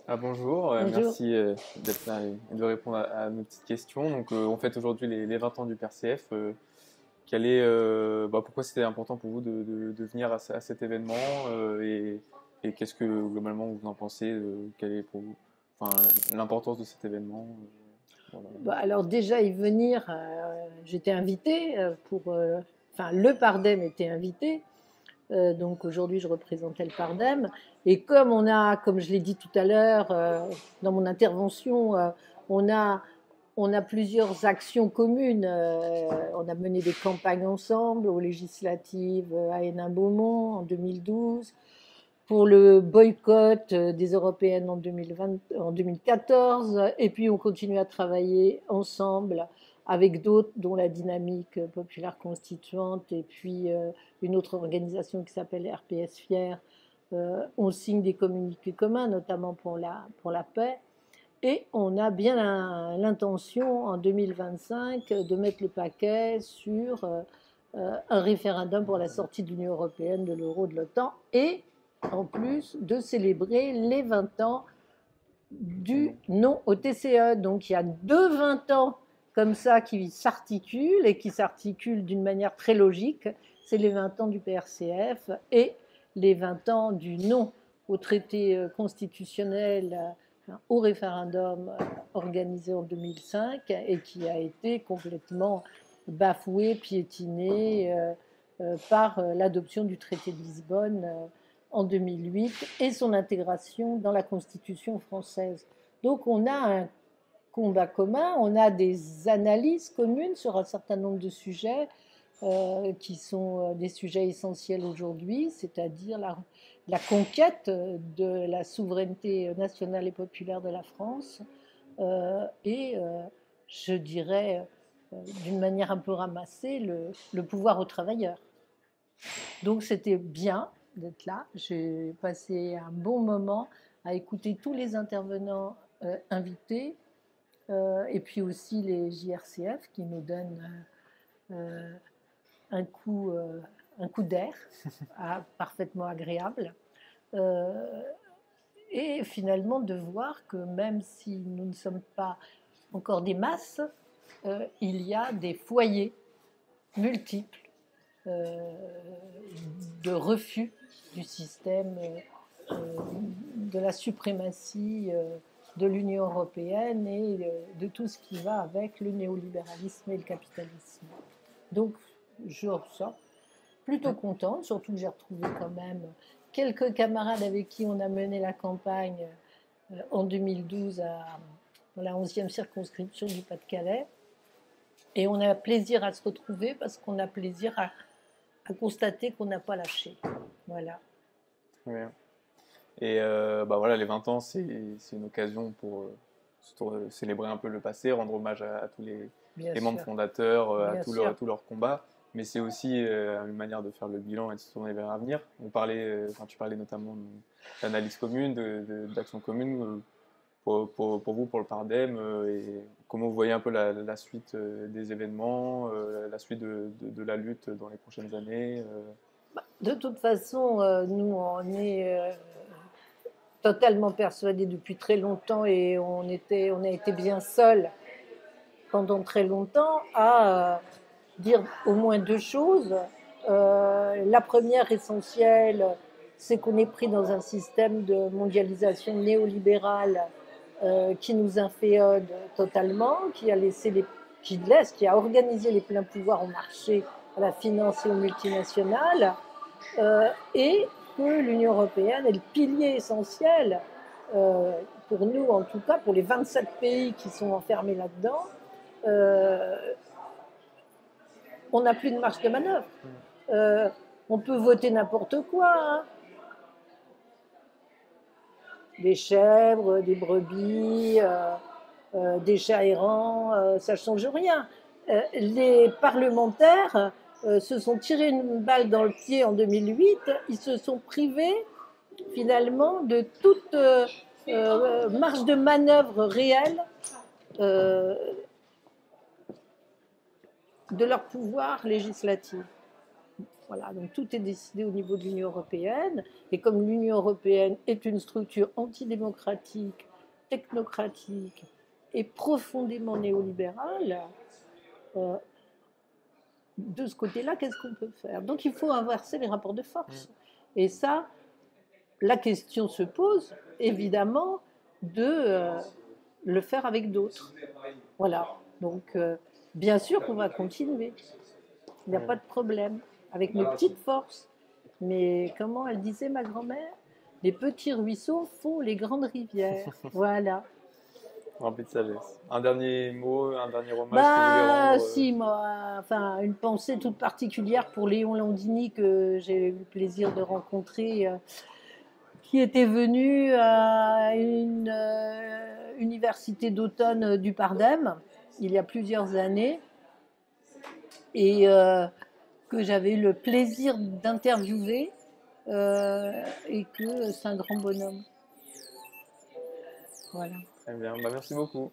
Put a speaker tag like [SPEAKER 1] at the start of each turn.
[SPEAKER 1] Bonjour,
[SPEAKER 2] Bonjour.
[SPEAKER 1] merci d'être là et de répondre à nos petites questions. Donc, on fête aujourd'hui les 20 ans du PRCF. Pourquoi c'était important pour vous de venir à cet événement et qu'est-ce que globalement vous en pensez, quelle est pour vous, enfin, l'importance de cet événement, voilà.
[SPEAKER 2] Bah, alors déjà y venir, j'étais invitée enfin le Pardem était invité, donc aujourd'hui je représentais le Pardem. Et comme je l'ai dit tout à l'heure dans mon intervention, on a, on a plusieurs actions communes. On a mené des campagnes ensemble aux législatives à Hénin-Beaumont en 2012, pour le boycott des européennes en 2020, en 2014. Et puis on continue à travailler ensemble avec d'autres, dont la Dynamique populaire constituante et puis une autre organisation qui s'appelle RPS Fier. On signe des communiqués communs, notamment pour la paix. Et on a bien l'intention en 2025 de mettre le paquet sur un référendum pour la sortie de l'Union européenne, de l'euro, de l'OTAN, et en plus de célébrer les 20 ans du non au TCE. Donc il y a deux 20 ans comme ça qui s'articulent et qui s'articulent d'une manière très logique. C'est les 20 ans du PRCF et les 20 ans du non au traité constitutionnel, au référendum organisé en 2005 et qui a été complètement bafoué, piétiné par l'adoption du traité de Lisbonne en 2008 et son intégration dans la Constitution française. Donc on a un combat commun, on a des analyses communes sur un certain nombre de sujets qui sont des sujets essentiels aujourd'hui, c'est-à-dire la conquête de la souveraineté nationale et populaire de la France et je dirais d'une manière un peu ramassée le pouvoir aux travailleurs. Donc c'était bien d'être là. J'ai passé un bon moment à écouter tous les intervenants invités et puis aussi les JRCF qui nous donnent euh, un coup, euh, un coup d'air parfaitement agréable. Euh, et finalement de voir que même si nous ne sommes pas encore des masses, il y a des foyers multiples euh, de refus du système, de la suprématie de l'Union européenne et de tout ce qui va avec le néolibéralisme et le capitalisme. Donc, je ressors plutôt contente, surtout que j'ai retrouvé quand même quelques camarades avec qui on a mené la campagne en 2012 dans la 11e circonscription du Pas-de-Calais. Et on a plaisir à se retrouver parce qu'on a plaisir à constater qu'on n'a pas lâché. Voilà.
[SPEAKER 1] Ouais. Et voilà, les 20 ans, c'est une occasion pour célébrer un peu le passé, rendre hommage à tous
[SPEAKER 2] Bien
[SPEAKER 1] les membres
[SPEAKER 2] sûr,
[SPEAKER 1] fondateurs,
[SPEAKER 2] bien sûr.
[SPEAKER 1] tous leurs combats. Mais c'est aussi une manière de faire le bilan et de se tourner vers l'avenir. Tu parlais notamment d'analyse commune, d'action commune pour vous, pour le Pardem, et comment vous voyez un peu la suite des événements, la suite de la lutte dans les prochaines années.
[SPEAKER 2] De toute façon, nous, on est totalement persuadés depuis très longtemps et on a été bien seuls pendant très longtemps à dire au moins deux choses. La première essentielle, c'est qu'on est pris dans un système de mondialisation néolibérale qui nous inféode totalement, qui a organisé les pleins pouvoirs au marché, à la finance et aux multinationales, et que l'Union européenne est le pilier essentiel, pour nous en tout cas, pour les 27 pays qui sont enfermés là-dedans. Euh, on n'a plus de marge de manœuvre. Euh, on peut voter n'importe quoi, hein. Des chèvres, des brebis, des chats errants, ça ne change rien. Les parlementaires se sont tirés une balle dans le pied en 2008, ils se sont privés finalement de toute marge de manœuvre réelle de leur pouvoir législatif. Voilà, donc tout est décidé au niveau de l'Union européenne. Et comme l'Union européenne est une structure antidémocratique, technocratique et profondément néolibérale, euh, de ce côté-là, qu'est-ce qu'on peut faire? Donc il faut inverser les rapports de force. Et ça, la question se pose, évidemment, de le faire avec d'autres. Voilà. Donc, bien sûr qu'on va continuer. Il n'y a pas de problème. Avec mes petites forces. Mais comment elle disait, ma grand-mère? Les petits ruisseaux font les grandes rivières. Voilà.
[SPEAKER 1] Rempli de sagesse. Un dernier mot, un dernier hommage que vous voulez rendre
[SPEAKER 2] Si, moi, enfin, une pensée toute particulière pour Léon Landini, que j'ai eu le plaisir de rencontrer, qui était venu à une université d'automne du Pardème, il y a plusieurs années, et que j'avais eu le plaisir d'interviewer, et que c'est un grand bonhomme. Voilà.
[SPEAKER 1] Très bien, bah, merci beaucoup.